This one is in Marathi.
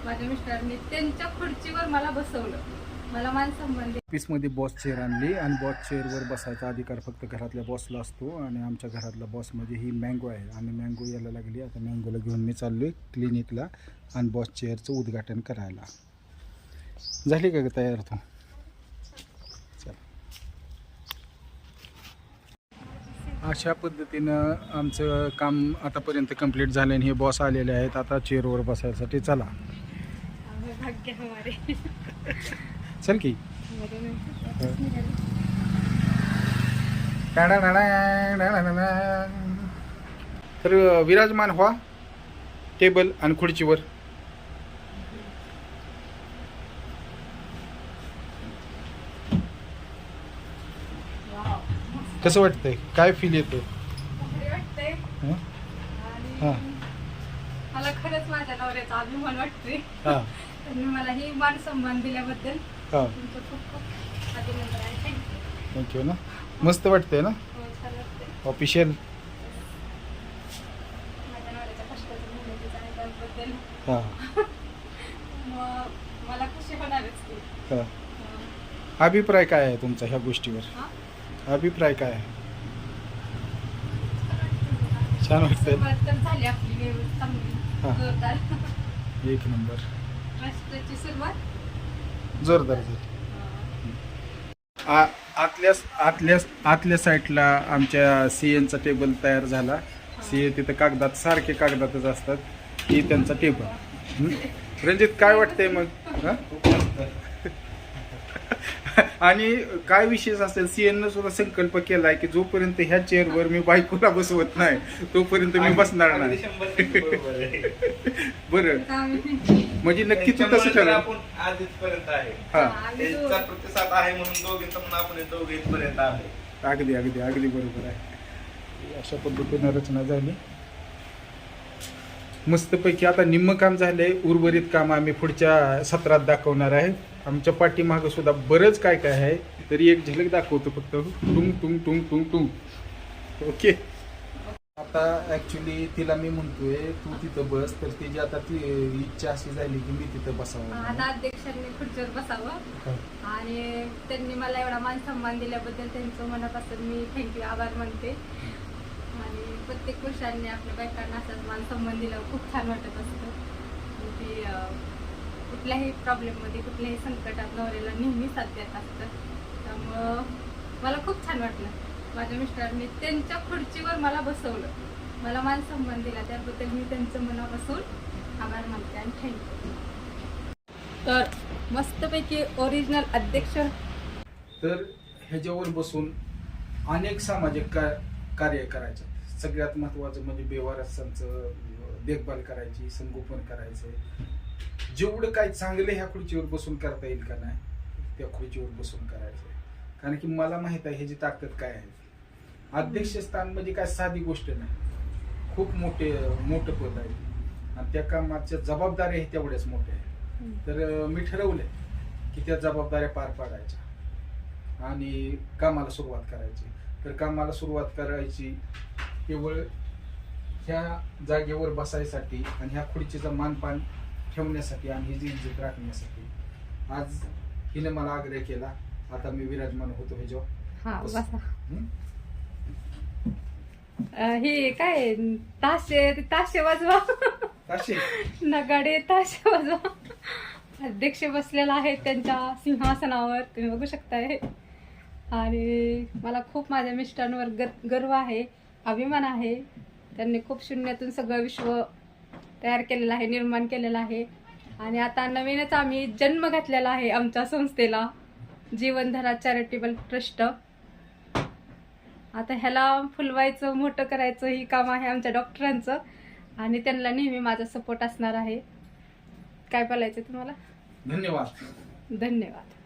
माझ्या मिस्टरांनी त्यांच्या खुर्चीवर मला बसवलं. मला मान संबंधी ऑफिसमध्ये बॉस चेअर आणली आणि बॉस चेअरवर बसायचा अधिकार फक्त घरातल्या बॉसला असतो. आणि आमच्या घरातला बॉस म्हणजे ही मँगो आहे आणि मँगो यायला लागली. आता मँगोला घेऊन मी चाललो आहे क्लिनिकला आणि बॉस चेअरचं उद्घाटन करायला. झाली का तयार तू? चल. अशा पद्धतीनं आमचं काम आतापर्यंत कंप्लीट झालं आणि हे बॉस आलेले आहेत आता चेअरवर बसायसाठी. चला भाग्य हमारे. चल की. तर विराजमान व्हा टेबल आणि खुर्चीवर. कसं वाटतंय? काय फील येतं? वाटतंय हां मला खरंच माझ्या नवऱ्याचा अभिमान वाटतोय. हां त्यांनी मला ही मान सन्मान दिल्याबद्दल हां तुमचं खूप खूप अभिनंदन आहे. थँक्यू. थँक्यू ना. मस्त वाटतंय ना हो, छान वाटतंय. ऑफिशियल. माझ्या नवऱ्याच्या कष्टाचं मेहनतीचं आहे त्याबद्दल हां मला खुशी होणारच की. हां. अभिप्राय काय आहे तुमचा ह्या गोष्टीवर? अभिप्राय काय आहे? छान वाटतंय. सुरुवात तर झाली आपली व्यवस्थित चांगली हां. जोरदार. एक नंबर. कष्टाची सुरुवात जोरदार झाली. आतल्या साईडला आमच्या सीएनचा टेबल तयार झाला. सीए तिथं कागदात सारखे कागदातच असतात. ही त्यांचा टेबल. रणजित काय वाटतंय मग? आणि काय विशेष असेल सीएन सुद्धा संकल्प केलाय की जोपर्यंत ह्या चेअरवर मी बायकोला बसवत नाही तोपर्यंत मी बसणार नाही. बरं म्हणजे नक्की तू तसं करा. आपण आधीपर्यंत आहे त्यांचा प्रतिसाद आहे म्हणून दोघींचा म्हणून आपण दोघे इथपर्यंत आहे. अगदी अगदी अगदी बरोबर आहे. अशा पद्धतीने रचना झाली मस्तपैकी. आता निम्म काम झालंय. उर्वरित काम आम्ही पुढच्या सत्रात दाखवणार आहे. आमच्या पाठीमागं सुद्धा बरंच काय काय आहे. तरी एक झलक दाखवतो फक्त. टुंग टुंग टुंग टुंग टुंग. ओके. आता ऍक्च्युली तिला मी म्हणतोय तू तिथं बस. तर तिची आता ती इच्छा अशी झाली की मी तिथं बसावं. आता अध्यक्षांनी खुर्चीवर बसावं आणि त्यांनी मला एवढा मान सन्मान दिल्याबद्दल त्यांचं मनापासून मी थँक्यू आभार मानते. आणि प्रत्येक पुरुषांनी आपल्या बायकांना असाच मान सन्मान दिल्यावर खूप छान वाटत असतं. की कुठल्याही प्रॉब्लेममध्ये कुठल्याही संकटात नवऱ्याला नेहमी साथ देत असतं. त्यामुळं मला खूप छान वाटलं. माझ्या मिस्टरांनी त्यांच्या खुर्चीवर मला बसवलं. मला मान सन्मान दिला त्याबद्दल मी त्यांचं मनापासून आभार मानते आणि थँक्यू. तर मस्तपैकी ओरिजिनल अध्यक्ष. तर ह्याच्यावर बसून अनेक सामाजिक कार्य करायचं. सगळ्यात महत्त्वाचं म्हणजे बेवारसांचं देखभाल करायची, संगोपन करायचं. जेवढं काय चांगलं ह्या खुर्चीवर बसून करता येईल का नाही त्या खुर्चीवर बसून करायचं. कारण की मला माहित आहे ह्याची ताकद काय आहे. अध्यक्षस्थान म्हणजे काय साधी गोष्ट नाही. खूप मोठं पद आहे आणि त्या कामाच्या जबाबदाऱ्या तेवढ्याच मोठ्या आहेत. तर मी ठरवलंय की त्या जबाबदाऱ्या पार पाडायच्या आणि कामाला सुरुवात करायची. तर कामाला सुरुवात करायची केवळ ह्या जागेवर बसायसाठी आणि ह्या खुर्चीचा मानपान ठेवण्यासाठी आणि ही इज्जत राखण्यासाठी. आज हिने मला आग्रह केला. आता मी विराजमान होतो हे जो. हा बसा. हे काय ताशे वाजवा. ताशे नगाडे ताशे वाजवा. अध्यक्ष बसलेला आहे त्यांच्या सिंहासनावर तुम्ही बघू शकताय. आणि मला खूप माझ्या मिस्टरांवर गर्व आहे, अभिमान आहे. त्यांनी खूप शून्यातून सगळं विश्व तयार केलेलं आहे, निर्माण केलेलं आहे. आणि आता नवीनच आम्ही जन्म घातलेला आहे आमच्या संस्थेला, जीवनधारा चॅरिटेबल ट्रस्ट. आता ह्याला फुलवायचं, मोठं करायचं ही काम आहे आमच्या डॉक्टरांचं. आणि त्यांना नेहमी माझा सपोर्ट असणार आहे. काय बोलायचं तुम्हाला? धन्यवाद. धन्यवाद.